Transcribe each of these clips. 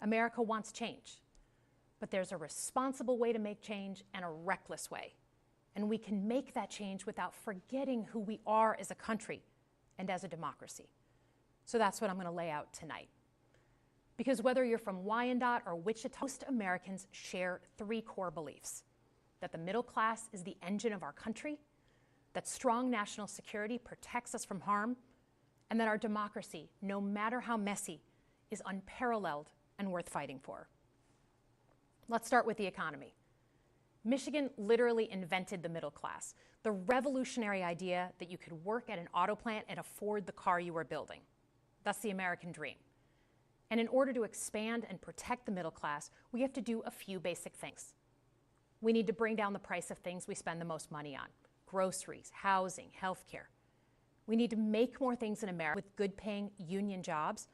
America wants change, but there's a responsible way to make change and a reckless way. And we can make that change without forgetting who we are as a country and as a democracy. So that's what I'm going to lay out tonight. Because whether you're from Wyandotte or Wichita, most Americans share three core beliefs: that the middle class is the engine of our country, that strong national security protects us from harm, and that our democracy, no matter how messy, is unparalleled and worth fighting for. Let's start with the economy. Michigan literally invented the middle class, the revolutionary idea that you could work at an auto plant and afford the car you were building. That's the American dream. And in order to expand and protect the middle class, we have to do a few basic things. We need to bring down the price of things we spend the most money on: groceries, housing, healthcare. We need to make more things in America with good-paying union jobs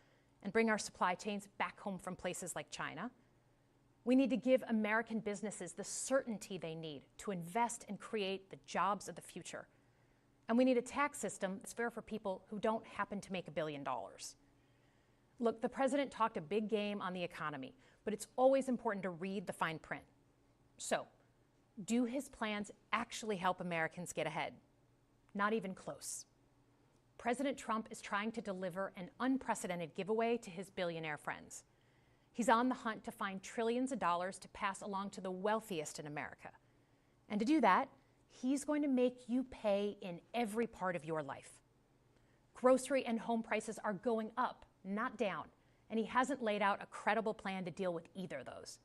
and bring our supply chains back home from places like China. We need to give American businesses the certainty they need to invest and create the jobs of the future. And we need a tax system that's fair for people who don't happen to make $1 billion. Look, the president talked a big game on the economy, but it's always important to read the fine print. So, do his plans actually help Americans get ahead? Not even close. President Trump is trying to deliver an unprecedented giveaway to his billionaire friends. He's on the hunt to find trillions of dollars to pass along to the wealthiest in America. And to do that, he's going to make you pay in every part of your life. Grocery and home prices are going up, not down, and he hasn't laid out a credible plan to deal with either of those.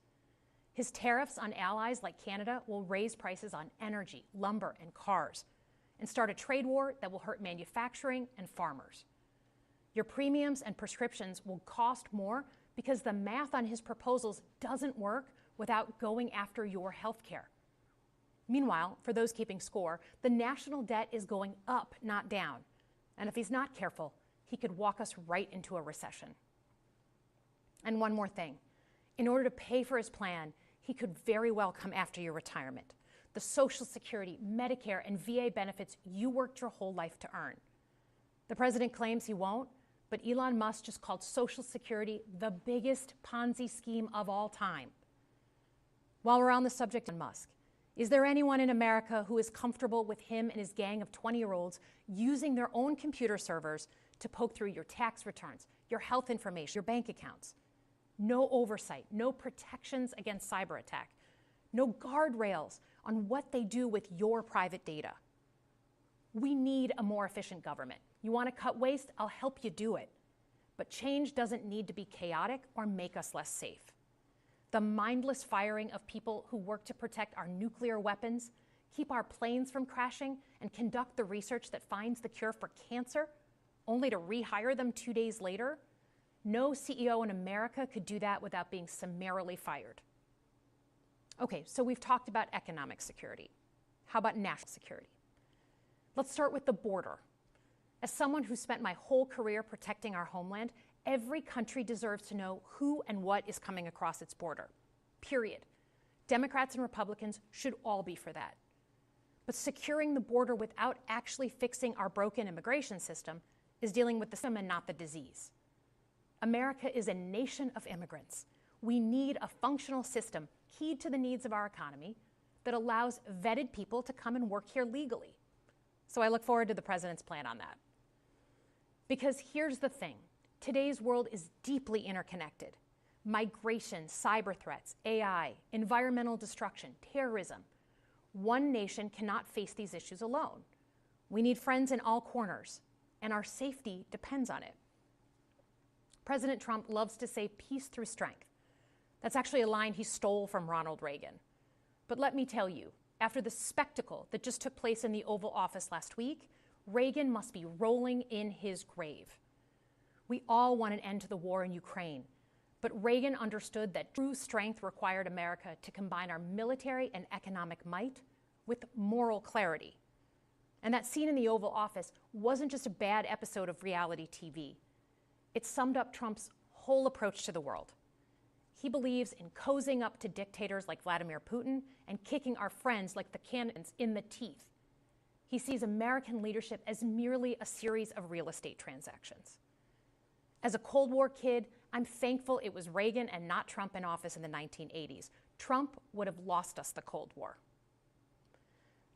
His tariffs on allies like Canada will raise prices on energy, lumber, and cars, and start a trade war that will hurt manufacturing and farmers. Your premiums and prescriptions will cost more because the math on his proposals doesn't work without going after your health care. Meanwhile, for those keeping score, the national debt is going up, not down. And if he's not careful, he could walk us right into a recession. And one more thing. In order to pay for his plan, he could very well come after your retirement, the Social Security, Medicare, and VA benefits you worked your whole life to earn. The president claims he won't, but Elon Musk just called Social Security the biggest Ponzi scheme of all time. While we're on the subject of Musk, is there anyone in America who is comfortable with him and his gang of 20-year-olds using their own computer servers to poke through your tax returns, your health information, your bank accounts? No oversight, no protections against cyber attack, no guardrails on what they do with your private data. We need a more efficient government. You want to cut waste? I'll help you do it. But change doesn't need to be chaotic or make us less safe. The mindless firing of people who work to protect our nuclear weapons, keep our planes from crashing, and conduct the research that finds the cure for cancer, only to rehire them 2 days later? No CEO in America could do that without being summarily fired. Okay, so we've talked about economic security. How about national security? Let's start with the border. As someone who spent my whole career protecting our homeland, every country deserves to know who and what is coming across its border. Period. Democrats and Republicans should all be for that. But securing the border without actually fixing our broken immigration system is dealing with the symptom and not the disease. America is a nation of immigrants. We need a functional system keyed to the needs of our economy that allows vetted people to come and work here legally. So I look forward to the president's plan on that. Because here's the thing. Today's world is deeply interconnected. Migration, cyber threats, AI, environmental destruction, terrorism. One nation cannot face these issues alone. We need friends in all corners, and our safety depends on it. President Trump loves to say peace through strength. That's actually a line he stole from Ronald Reagan. But let me tell you, after the spectacle that just took place in the Oval Office last week, Reagan must be rolling in his grave. We all want an end to the war in Ukraine, but Reagan understood that true strength required America to combine our military and economic might with moral clarity. And that scene in the Oval Office wasn't just a bad episode of reality TV. It summed up Trump's whole approach to the world. He believes in cozying up to dictators like Vladimir Putin and kicking our friends like the Canaans in the teeth. He sees American leadership as merely a series of real estate transactions. As a Cold War kid, I'm thankful it was Reagan and not Trump in office in the 1980s. Trump would have lost us the Cold War.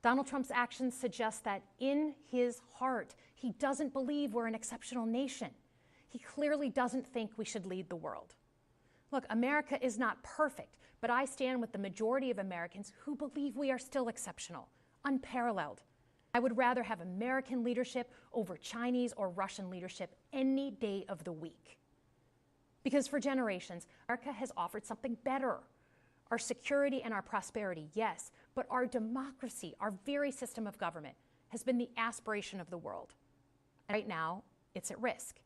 Donald Trump's actions suggest that in his heart, he doesn't believe we're an exceptional nation. He clearly doesn't think we should lead the world. Look, America is not perfect, but I stand with the majority of Americans who believe we are still exceptional, unparalleled. I would rather have American leadership over Chinese or Russian leadership any day of the week. Because for generations, America has offered something better. Our security and our prosperity, yes, but our democracy, our very system of government, has been the aspiration of the world. And right now, it's at risk.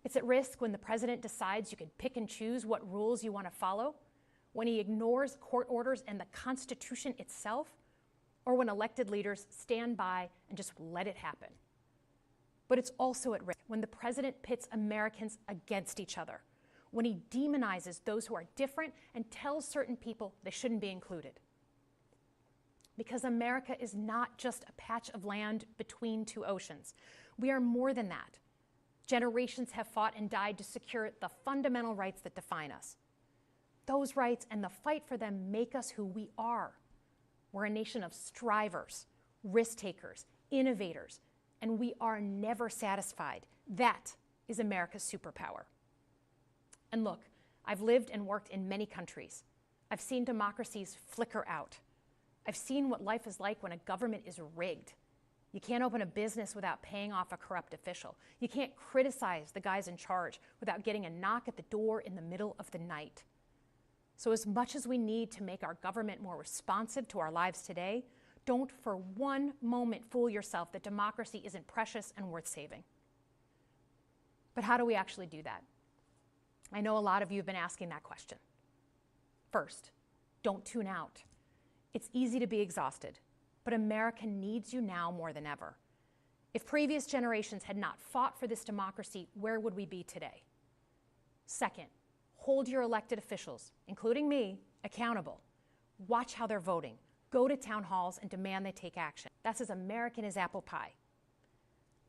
It's at risk when the president decides you can pick and choose what rules you want to follow, when he ignores court orders and the Constitution itself, or when elected leaders stand by and just let it happen. But it's also at risk when the president pits Americans against each other, when he demonizes those who are different and tells certain people they shouldn't be included. Because America is not just a patch of land between two oceans. We are more than that. Generations have fought and died to secure the fundamental rights that define us. Those rights and the fight for them make us who we are. We're a nation of strivers, risk-takers, innovators, and we are never satisfied. That is America's superpower. And look, I've lived and worked in many countries. I've seen democracies flicker out. I've seen what life is like when a government is rigged. You can't open a business without paying off a corrupt official. You can't criticize the guys in charge without getting a knock at the door in the middle of the night. So as much as we need to make our government more responsive to our lives today, don't for one moment fool yourself that democracy isn't precious and worth saving. But how do we actually do that? I know a lot of you have been asking that question. First, don't tune out. It's easy to be exhausted, but America needs you now more than ever. If previous generations had not fought for this democracy, where would we be today? Second, hold your elected officials, including me, accountable. Watch how they're voting. Go to town halls and demand they take action. That's as American as apple pie.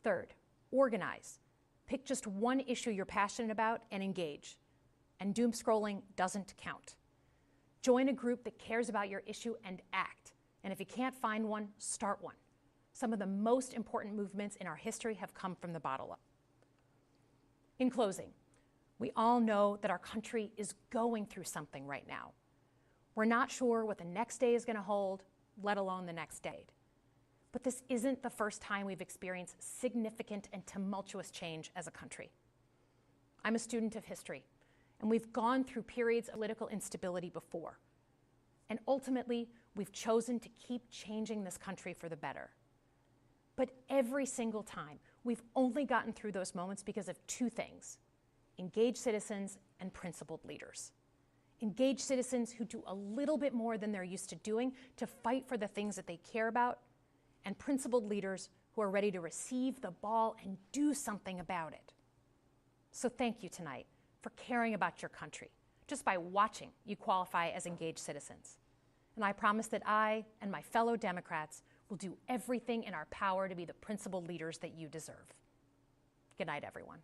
Third, organize. Pick just one issue you're passionate about and engage. And doom scrolling doesn't count. Join a group that cares about your issue and act. And if you can't find one, start one. Some of the most important movements in our history have come from the bottom up. In closing, we all know that our country is going through something right now. We're not sure what the next day is going to hold, let alone the next decade. But this isn't the first time we've experienced significant and tumultuous change as a country. I'm a student of history, and we've gone through periods of political instability before. And ultimately, we've chosen to keep changing this country for the better. But every single time, we've only gotten through those moments because of two things: engaged citizens and principled leaders. Engaged citizens who do a little bit more than they're used to doing to fight for the things that they care about, and principled leaders who are ready to receive the ball and do something about it. So thank you tonight for caring about your country. Just by watching, you qualify as engaged citizens. And I promise that I and my fellow Democrats will do everything in our power to be the principled leaders that you deserve. Good night, everyone.